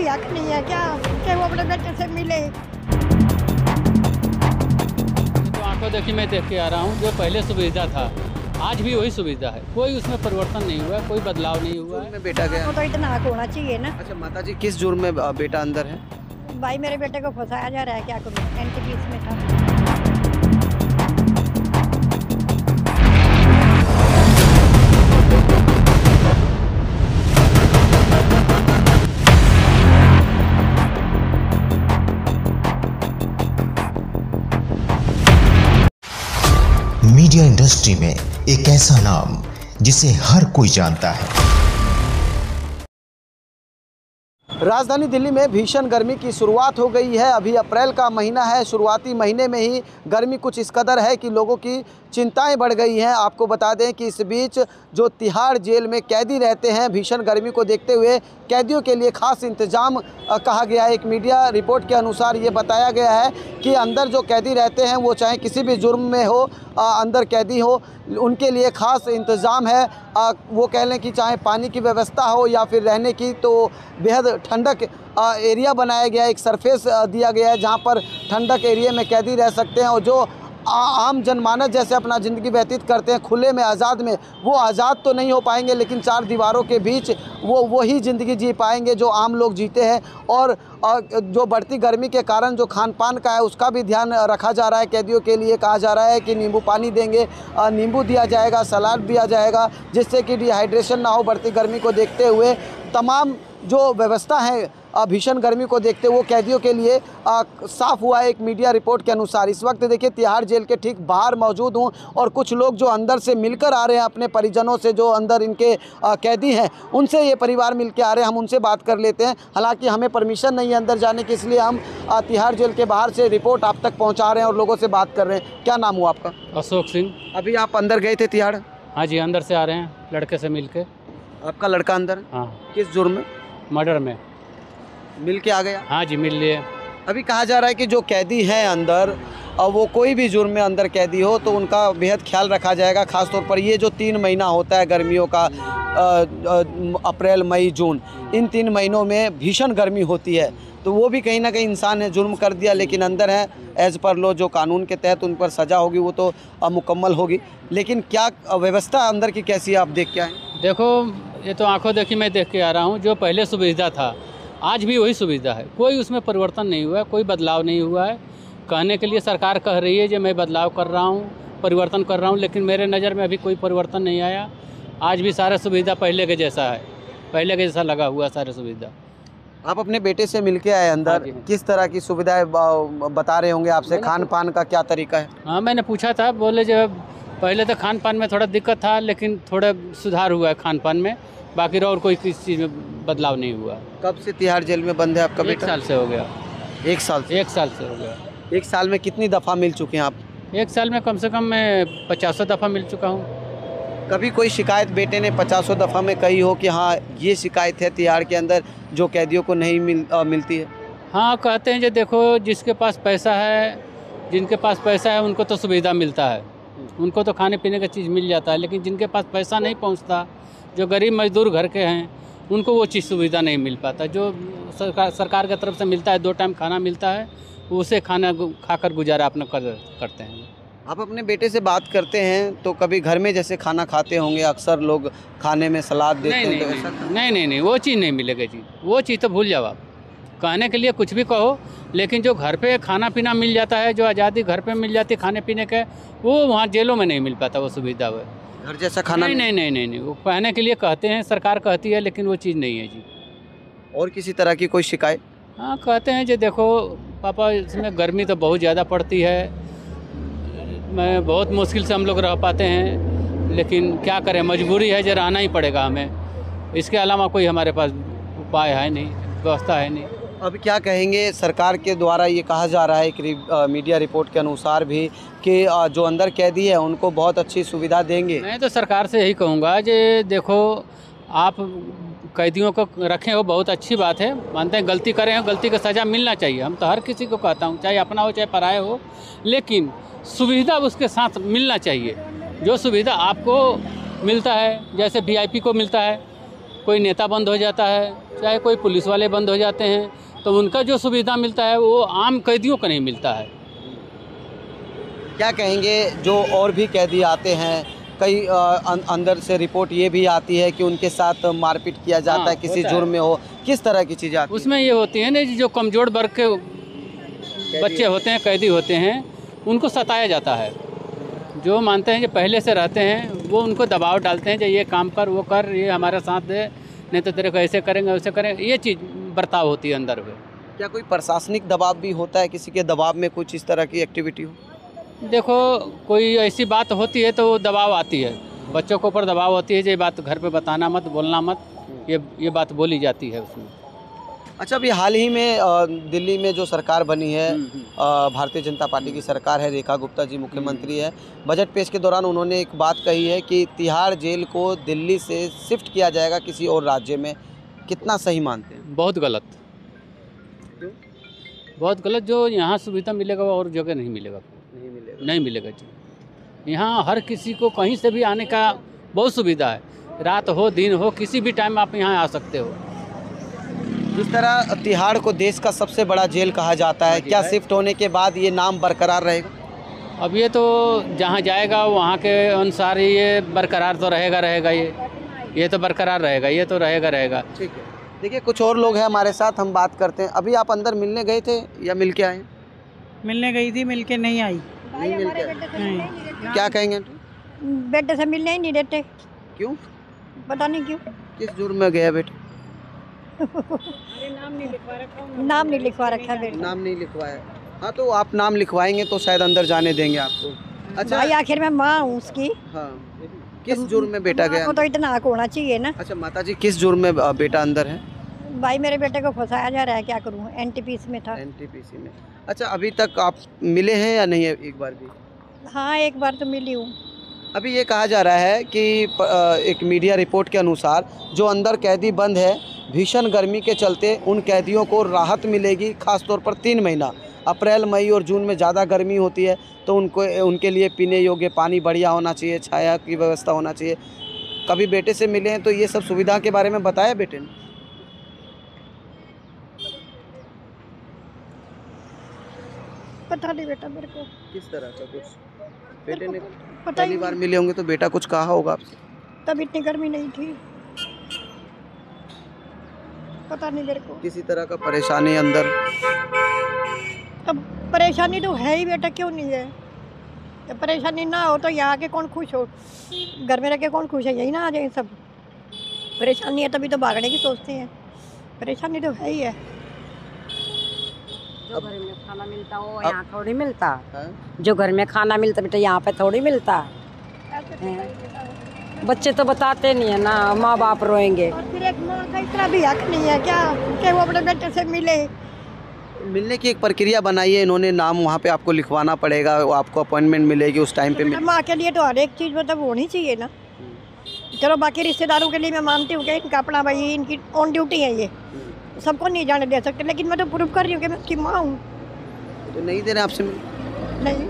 हक नहीं है क्या कि वो अपने बेटे से मिले। तो आंखों देखी मैं देख के आ रहा हूँ, जो पहले सुविधा था आज भी वही सुविधा है, कोई उसमें परिवर्तन नहीं हुआ, कोई बदलाव नहीं हुआ है। में बेटा गया तो इतना हक होना चाहिए ना। अच्छा माता जी, किस जुर्म में बेटा अंदर है? भाई मेरे बेटे को फंसाया जा रहा है, क्या करूँ, एनटीपीसी में था। मीडिया इंडस्ट्री में एक ऐसा नाम जिसे हर कोई जानता है। राजधानी दिल्ली में भीषण गर्मी की शुरुआत हो गई है। अभी अप्रैल का महीना है, शुरुआती महीने में ही गर्मी कुछ इस कदर है कि लोगों की चिंताएं बढ़ गई हैं। आपको बता दें कि इस बीच जो तिहाड़ जेल में कैदी रहते हैं, भीषण गर्मी को देखते हुए कैदियों के लिए खास इंतजाम कहा गया है। एक मीडिया रिपोर्ट के अनुसार ये बताया गया है कि अंदर जो कैदी रहते हैं वो चाहे किसी भी जुर्म में हो, अंदर कैदी हो, उनके लिए खास इंतज़ाम है। वो कह लें कि चाहे पानी की व्यवस्था हो या फिर रहने की, तो बेहद ठंडक एरिया बनाया गया है, एक सरफेस दिया गया है जहां पर ठंडक एरिया में कैदी रह सकते हैं। और जो आम जनमानस जैसे अपना ज़िंदगी व्यतीत करते हैं खुले में, आज़ाद में, वो आज़ाद तो नहीं हो पाएंगे, लेकिन चार दीवारों के बीच वही ज़िंदगी जी पाएंगे जो आम लोग जीते हैं। और जो बढ़ती गर्मी के कारण जो खान पान का है उसका भी ध्यान रखा जा रहा है। कैदियों के लिए कहा जा रहा है कि नींबू पानी देंगे, नींबू दिया जाएगा, सलाद दिया जाएगा, जिससे कि डिहाइड्रेशन ना हो। बढ़ती गर्मी को देखते हुए तमाम जो व्यवस्था है भीषण गर्मी को देखते वो कैदियों के लिए साफ़ हुआ है। एक मीडिया रिपोर्ट के अनुसार इस वक्त देखिए तिहाड़ जेल के ठीक बाहर मौजूद हूँ और कुछ लोग जो अंदर से मिलकर आ रहे हैं अपने परिजनों से, जो अंदर इनके कैदी हैं उनसे, ये परिवार मिल के आ रहे हैं। हम उनसे बात कर लेते हैं। हालांकि हमें परमिशन नहीं है अंदर जाने की, इसलिए हम तिहाड़ जेल के बाहर से रिपोर्ट आप तक पहुँचा रहे हैं और लोगों से बात कर रहे हैं। क्या नाम हुआ आपका? अशोक सिंह। अभी आप अंदर गए थे तिहाड़? हाँ जी, अंदर से आ रहे हैं लड़के से मिल के। आपका लड़का अंदर? हाँ। किस जुर्म में? मर्डर में। मिल के आ गया? हाँ जी, मिल लिए। अभी कहा जा रहा है कि जो कैदी हैं अंदर, वो कोई भी जुर्म में अंदर कैदी हो तो उनका बेहद ख्याल रखा जाएगा। ख़ासतौर पर ये जो 3 महीना होता है गर्मियों का, अप्रैल, मई, जून, इन 3 महीनों में भीषण गर्मी होती है, तो वो भी कहीं ना कहीं इंसान है, जुर्म कर दिया लेकिन अंदर है, एज़ पर लो जो कानून के तहत उन पर सज़ा होगी वो तो मुकम्मल होगी। लेकिन क्या व्यवस्था अंदर की कैसी है, आप देख के आए? देखो, ये तो आंखों देखी मैं देख के आ रहा हूँ, जो पहले सुविधा था आज भी वही सुविधा है, कोई उसमें परिवर्तन नहीं हुआ है, कोई बदलाव नहीं हुआ है। कहने के लिए सरकार कह रही है कि मैं बदलाव कर रहा हूँ, परिवर्तन कर रहा हूँ, लेकिन मेरे नज़र में अभी कोई परिवर्तन नहीं आया। आज भी सारा सुविधा पहले के जैसा है, पहले के जैसा लगा हुआ सारा सुविधा। आप अपने बेटे से मिल के आए अंदर, किस तरह की सुविधाएं बता रहे होंगे आपसे? खान पान का क्या तरीका है? हाँ, मैंने पूछा था, बोले जो पहले तो खान पान में थोड़ा दिक्कत था, लेकिन थोड़ा सुधार हुआ है खान पान में, बाकी और कोई किसी चीज़ में बदलाव नहीं हुआ। कब से तिहाड़ जेल में बंद है आपका बेटा? 1 साल से हो गया। 1 साल से? 1 साल से हो गया। 1 साल में कितनी दफ़ा मिल चुके हैं आप? 1 साल में कम से कम मैं 50 दफ़ा मिल चुका हूँ। कभी कोई शिकायत बेटे ने 50 दफ़ा में कही हो कि हाँ ये शिकायत है तिहाड़ के अंदर जो कैदियों को नहीं मिलती है? हाँ, कहते हैं जो देखो, जिसके पास पैसा है, जिनके पास पैसा है उनको तो सुविधा मिलता है, उनको तो खाने पीने का चीज़ मिल जाता है, लेकिन जिनके पास पैसा नहीं पहुंचता, जो गरीब मजदूर घर के हैं, उनको वो चीज़ सुविधा नहीं मिल पाता। जो सरकार की तरफ से मिलता है, 2 टाइम खाना मिलता है, उसे खाना खाकर गुजारा अपना करते हैं। आप अपने बेटे से बात करते हैं तो कभी घर में जैसे खाना खाते होंगे, अक्सर लोग खाने में सलाद देते हैं, तो ऐसा? नहीं, वो चीज़ नहीं मिलेगा जी, वो चीज़ तो भूल जाओ आप। कहने के लिए कुछ भी कहो, लेकिन जो घर पे खाना पीना मिल जाता है, जो आज़ादी घर पे मिल जाती है खाने पीने के, वो वहाँ जेलों में नहीं मिल पाता वो सुविधा। वो घर जैसा खाना नहीं, वो कहने के लिए कहते हैं, सरकार कहती है, लेकिन वो चीज़ नहीं है जी। और किसी तरह की कोई शिकायत? हाँ, कहते हैं जो देखो पापा, इसमें गर्मी तो बहुत ज़्यादा पड़ती है, मैं बहुत मुश्किल से हम लोग रह पाते हैं, लेकिन क्या करें, मजबूरी है, जो रहना ही पड़ेगा हमें। इसके अलावा कोई हमारे पास उपाय है नहीं, व्यवस्था है नहीं। अब क्या कहेंगे, सरकार के द्वारा ये कहा जा रहा है कि मीडिया रिपोर्ट के अनुसार भी कि जो अंदर कैदी है उनको बहुत अच्छी सुविधा देंगे। मैं तो सरकार से यही कहूँगा कि देखो, आप कैदियों को रखें हो बहुत अच्छी बात है, मानते हैं गलती करें हो, गलती का सज़ा मिलना चाहिए, हम तो हर किसी को कहता हूँ, चाहे अपना हो चाहे पराया हो, लेकिन सुविधा उसके साथ मिलना चाहिए। जो सुविधा आपको मिलता है, जैसे VIP को मिलता है, कोई नेता बंद हो जाता है, चाहे कोई पुलिस वाले बंद हो जाते हैं, तो उनका जो सुविधा मिलता है वो आम कैदियों को नहीं मिलता है। क्या कहेंगे जो और भी कैदी आते हैं, कई अंदर से रिपोर्ट ये भी आती है कि उनके साथ मारपीट किया जाता है, किसी जुर्म में हो, किस तरह की चीज़ें आती हैं? उसमें ये होती है ना, जो कमज़ोर वर्ग के बच्चे होते हैं, कैदी होते हैं, उनको सताया जाता है। जो मानते हैं कि पहले से रहते हैं वो उनको दबाव डालते हैं, जो ये काम कर, वो कर, ये हमारा साथ दे, नहीं तो तेरे को ऐसे करेंगे वैसे करेंगे, ये चीज़ बर्ताव होती है अंदर में। क्या कोई प्रशासनिक दबाव भी होता है, किसी के दबाव में कुछ इस तरह की एक्टिविटी हो? देखो, कोई ऐसी बात होती है तो दबाव आती है, बच्चों के ऊपर दबाव होती है, ये बात घर पे बताना मत, बोलना मत, ये बात बोली जाती है उसमें। अच्छा, अभी हाल ही में दिल्ली में जो सरकार बनी है, भारतीय जनता पार्टी की सरकार है, रेखा गुप्ता जी मुख्यमंत्री है। बजट पेश के दौरान उन्होंने एक बात कही है कि तिहाड़ जेल को दिल्ली से शिफ्ट किया जाएगा किसी और राज्य में। कितना सही मानते हैं? बहुत गलत, बहुत गलत। जो यहाँ सुविधा मिलेगा वो और जगह नहीं मिलेगा, नहीं मिलेगा जी। यहाँ हर किसी को कहीं से भी आने का बहुत सुविधा है, रात हो दिन हो, किसी भी टाइम आप यहाँ आ सकते हो। जिस तरह तिहाड़ को देश का सबसे बड़ा जेल कहा जाता है, क्या शिफ्ट होने के बाद ये नाम बरकरार रहेगा? अब ये तो जहाँ जाएगा वहाँ के अनुसार ही ये बरकरार तो रहेगा, ये तो बरकरार रहेगा, ये तो रहेगा। ठीक है, देखिए कुछ और लोग हैं हमारे साथ, हम बात करते हैं। अभी आप अंदर मिलने गए थे या मिल के आए? मिलने गई थी, मिल के नहीं आई। नहीं मिल के, क्या कहेंगे? बेटे से मिलने ही नहीं देते। क्यों? पता नहीं क्यों। किस जुर्म में गया बेटे? नाम नहीं लिखवा रखा बेटे। नाम नहीं लिखवाया? हाँ, तो आप नाम लिखवाएंगे तो शायद अंदर जाने देंगे आपको। अच्छा भाई, आखिर में माँ हूँ उसकी। हाँ, किस जुर्म में बेटा गया? तो इतना हक होना चाहिए ना। अच्छा माताजी, किस जुर्म में बेटा अंदर है? भाई, मेरे बेटे को फंसाया जा रहा है, क्या करूँ? एनटीपीसी में था। एनटीपीसी में। अच्छा, अभी तक आप मिले हैं या नहीं है एक बार भी? हाँ, एक बार तो मिली हूँ। अभी ये कहा जा रहा है कि एक मीडिया रिपोर्ट के अनुसार जो अंदर कैदी बंद है, भीषण गर्मी के चलते उन कैदियों को राहत मिलेगी, खासतौर पर 3 महीना, अप्रैल, मई और जून में ज़्यादा गर्मी होती है, तो उनके लिए पीने योग्य पानी बढ़िया होना चाहिए, छाया की व्यवस्था होना चाहिए। कभी बेटे से मिले हैं तो ये सब सुविधा के बारे में बताया बेटे ने? पता नहीं बेटा मेरे को। किस तरह का कुछ बेटे ने पहली बार मिले होंगे तो बेटा कुछ कहा होगा आपसे? तब इतनी गर्मी नहीं थी, पता नहीं मेरे को। किसी तरह का परेशानी अंदर? अब परेशानी तो है ही बेटा, क्यों नहीं है? जब परेशानी ना हो तो यहाँ के कौन खुश हो? घर में रह के कौन खुश है? यही ना आ जाए सब। परेशानी है तभी तो भागने की सोचते हैं, परेशानी तो है ही है। जो घर में खाना मिलता वो यहाँ थोड़ी मिलता है? जो घर में खाना मिलता बेटा यहाँ पे थोड़ी मिलता। बच्चे तो बताते नहीं है ना, माँ बाप रोएंगे। और फिर एक माँ का इतना भी हक नहीं है क्या कि वो अपने बेटे से मिले? मिलने की एक प्रक्रिया बनाई है इन्होंने, नाम वहाँ पे आपको लिखवाना पड़ेगा, वो आपको अपॉइंटमेंट मिलेगी, उस टाइम पे माँ के लिए तो हर एक चीज़ मतलब होनी चाहिए ना। चलो बाकी रिश्तेदारों के लिए मैं मानती हूँ कि इनका अपना भाई, इनकी ऑन ड्यूटी है, ये सबको नहीं जाने दे सकते, लेकिन मैं तो प्रूव कर रही हूँ कि मैं उसकी माँ हूँ। तो नहीं दे रहे आपसे? नहीं,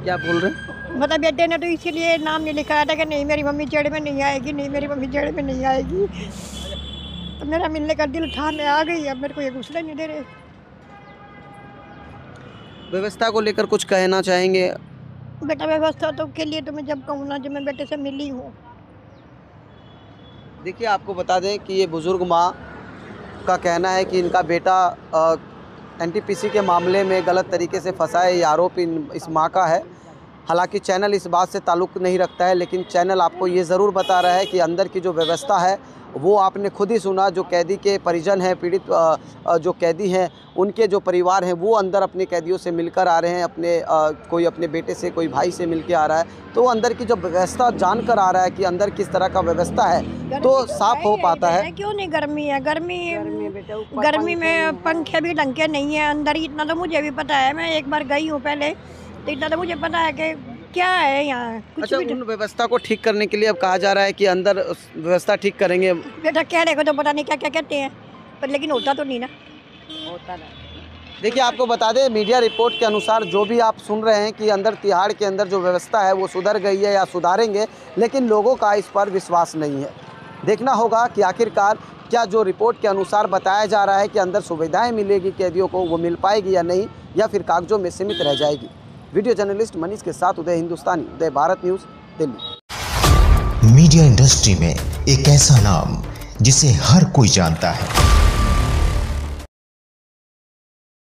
क्या बोल रहे हैं? मतलब बेटे ने तो इसीलिए नाम नहीं लिखाया था कि नहीं मेरी मम्मी जेल में नहीं आएगी, नहीं मेरी मम्मी जेल में नहीं आएगी। तो मेरा मिलने का दिल था, मैं आ गई, अब मेरे को ये घुसने नहीं दे रहे। व्यवस्था को लेकर कुछ कहना चाहेंगे? बेटा व्यवस्था तो के लिए तो मैं जब कहूँ ना, जब मैं बेटे से मिली हूँ। देखिए, आपको बता दें कि ये बुज़ुर्ग माँ का कहना है कि इनका बेटा एनटीपीसी के मामले में गलत तरीके से फंसा है, ये आरोप इस माँ का है। हालांकि चैनल इस बात से ताल्लुक़ नहीं रखता है, लेकिन चैनल आपको ये ज़रूर बता रहा है कि अंदर की जो व्यवस्था है वो आपने खुद ही सुना। जो कैदी के परिजन हैं, पीड़ित जो कैदी हैं, उनके जो परिवार हैं वो अंदर अपने कैदियों से मिलकर आ रहे हैं, कोई अपने बेटे से, कोई भाई से मिल के आ रहा है। तो अंदर की जो व्यवस्था जानकर आ रहा है कि अंदर किस तरह का व्यवस्था है, तो साफ हो पाता है। क्यों नहीं गर्मी है? गर्मी में पंखे भी ढंग के नहीं है अंदर, इतना तो मुझे भी पता है। मैं एक बार गई हूँ पहले, तो इतना तो मुझे पता है कि क्या है यहाँ कुछ। अच्छा, उन व्यवस्था को ठीक करने के लिए अब कहा जा रहा है कि अंदर व्यवस्था ठीक करेंगे। बेटा कहने को तो पता नहीं क्या क्या कहते हैं, पर लेकिन होता तो नहीं ना। होता नहीं। देखिए, आपको बता दें, मीडिया रिपोर्ट के अनुसार जो भी आप सुन रहे हैं कि अंदर तिहाड़ के अंदर जो व्यवस्था है वो सुधर गई है या सुधारेंगे, लेकिन लोगों का इस पर विश्वास नहीं है। देखना होगा कि आखिरकार क्या जो रिपोर्ट के अनुसार बताया जा रहा है कि अंदर सुविधाएं मिलेगी कैदियों को, वो मिल पाएगी या नहीं, या फिर कागजों में सीमित रह जाएगी। वीडियो जर्नलिस्ट मनीष के साथ Uday Hindustani, Uday Bharat news, Delhi. Media industry में एक ऐसा नाम जिसे हर कोई जानता है,